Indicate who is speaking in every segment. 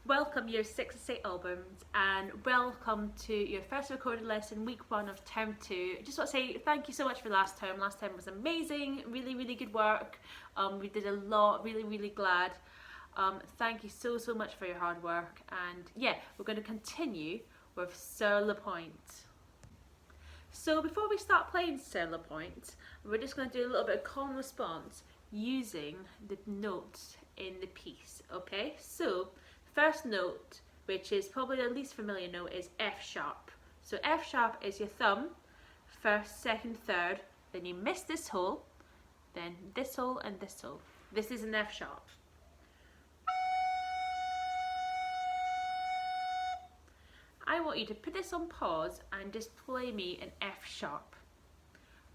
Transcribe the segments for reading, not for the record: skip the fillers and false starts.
Speaker 1: Welcome Year 6 at St Albans and welcome to your first recorded lesson, week 1 of term 2. I just want to say thank you so much for last term. Last term was amazing, really good work. We did a lot, really glad. Thank you so much for your hard work, and yeah, we're going to continue with Sur Le Point. So before we start playing Sur Le Point, we're just going to do a little bit of call and response using the notes in the piece, okay? So first note, which is probably the least familiar note, is F sharp. So F sharp is your thumb, first, second, third, then you miss this hole, then this hole and this hole. This is an F sharp. I want you to put this on pause and just play me an F sharp.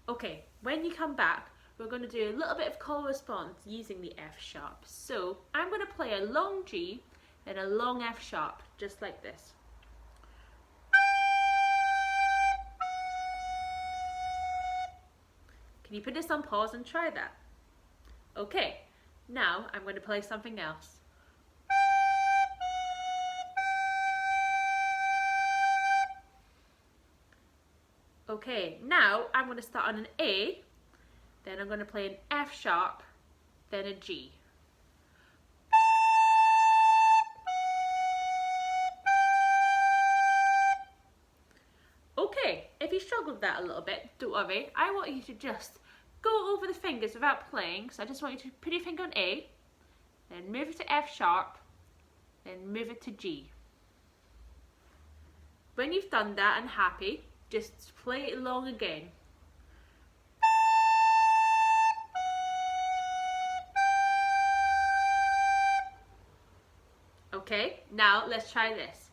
Speaker 1: Okay, when you come back, we're going to do a little bit of call response using the F sharp. So I'm going to play a long G and a long F sharp, just like this. Can you put this on pause and try that? Okay, now I'm going to play something else. Okay, now I'm going to start on an A, then I'm going to play an F sharp, then a G. Okay, if you struggled with that a little bit, don't worry. I want you to just go over the fingers without playing. So I just want you to put your finger on A, then move it to F sharp, then move it to G. When you've done that and happy, just play it along again. Okay, now let's try this.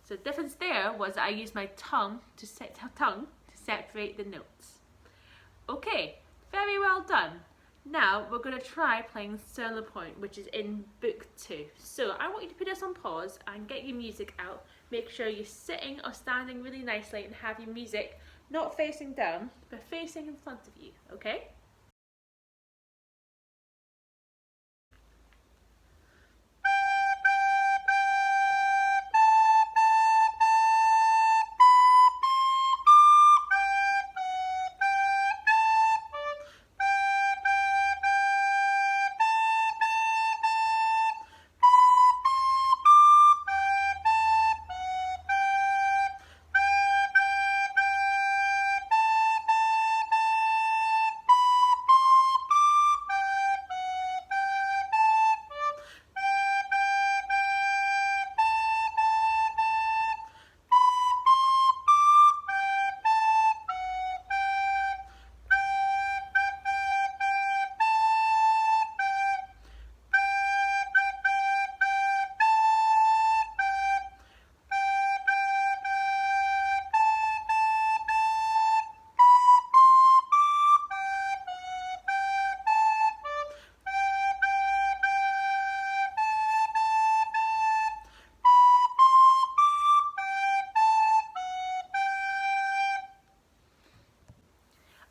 Speaker 1: So the difference there was that I used my tongue to separate the notes. Okay, very well done. Now we're going to try playing Sur Le Point, which is in book 2. So I want you to put this on pause and get your music out. Make sure you're sitting or standing really nicely and have your music not facing down, but facing in front of you, okay?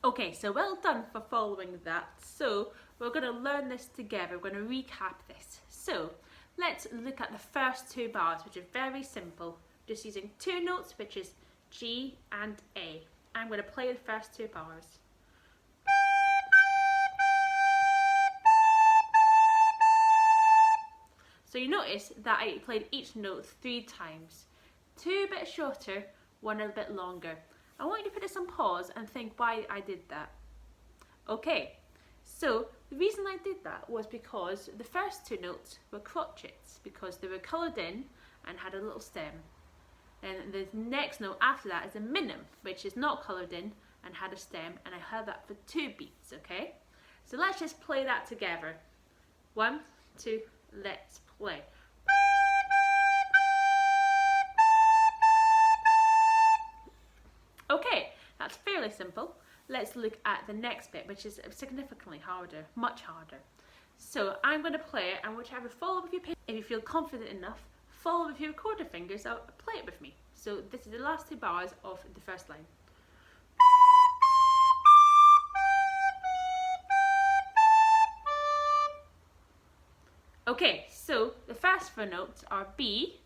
Speaker 1: Okay, so well done for following that. So we're going to learn this together. We're going to recap this. So let's look at the first 2 bars, which are very simple. Just using 2 notes, which is G and A. I'm going to play the first 2 bars. So you notice that I played each note 3 times. 2 a bit shorter, 1 a bit longer. I want you to put this on pause and think why I did that. Okay, so the reason I did that was because the first 2 notes were crotchets, because they were coloured in and had a little stem. And the next note after that is a minim, which is not coloured in and had a stem, and I held that for 2 beats, okay? So let's just play that together. 1, 2, let's play. Okay, that's fairly simple. Let's look at the next bit, which is significantly harder, much harder. So I'm going to play it, and whichever follow with your pace. If you feel confident enough, follow with your recorder fingers out, play it with me. So this is the last 2 bars of the first line. Okay, so the first four notes are B,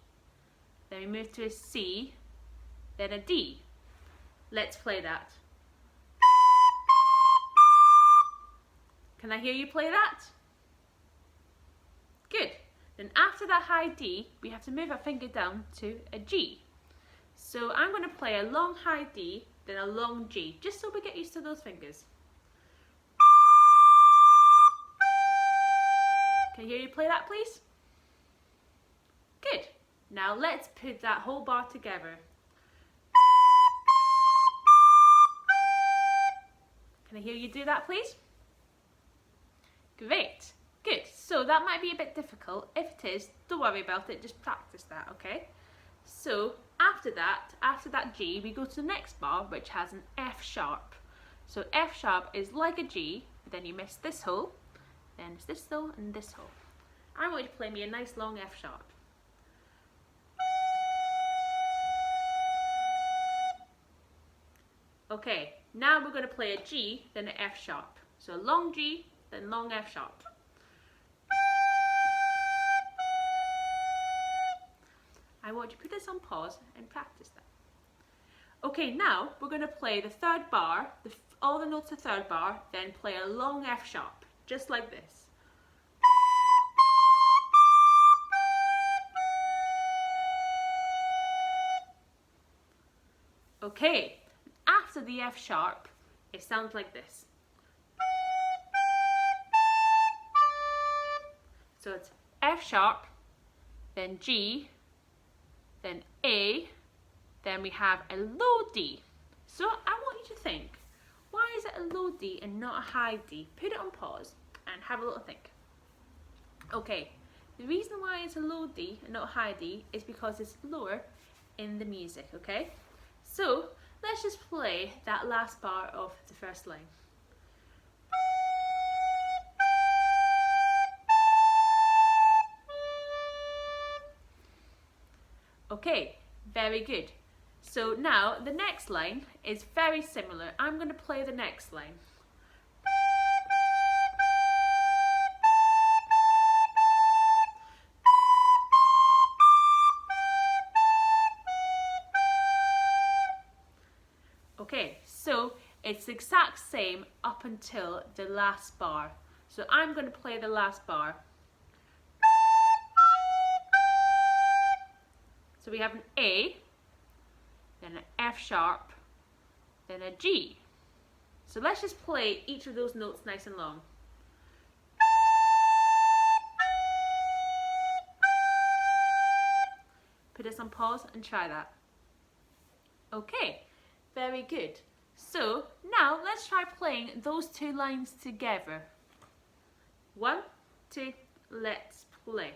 Speaker 1: then we move to a C, then a D. Let's play that. Can I hear you play that? Good. Then after that high D, we have to move our finger down to a G. So I'm going to play a long high D, then a long G, just so we get used to those fingers. Can I hear you play that, please? Good. Now let's put that whole bar together. Can I hear you do that, please? Great. Good. So that might be a bit difficult. If it is, don't worry about it. Just practice that, okay? So after that G, we go to the next bar, which has an F sharp. So F sharp is like a G, but then you miss this hole, then it's this hole and this hole. I want you to play me a nice long F sharp. Okay, now we're going to play a G, then an F sharp. So a long G, then long F sharp. I want you to put this on pause and practice that. Okay, now we're going to play the third bar, all the notes of the third bar, then play a long F sharp, just like this. Okay, after the F sharp, it sounds like this. So it's F sharp, then G, then A, then we have a low D. So I want you to think, why is it a low D and not a high D? Put it on pause and have a little think. Okay, the reason why it's a low D and not a high D is because it's lower in the music, okay? So let's just play that last bar of the first line. Okay, very good. So now the next line is very similar. I'm going to play the next line. Okay, so it's the exact same up until the last bar. So I'm going to play the last bar. So we have an A, then an F sharp, then a G. So let's just play each of those notes nice and long. Put this on pause and try that. Okay, very good. So now let's try playing those two lines together. 1, 2, let's play.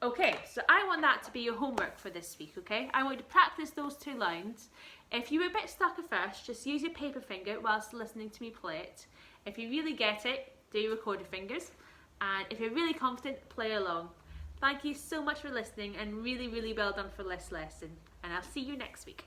Speaker 1: Okay, so I want that to be your homework for this week, okay? I want you to practice those two lines. If you were a bit stuck at first, just use your paper finger whilst listening to me play it. If you really get it, do your recorder fingers. And if you're really confident, play along. Thank you so much for listening and really, really well done for this lesson. And I'll see you next week.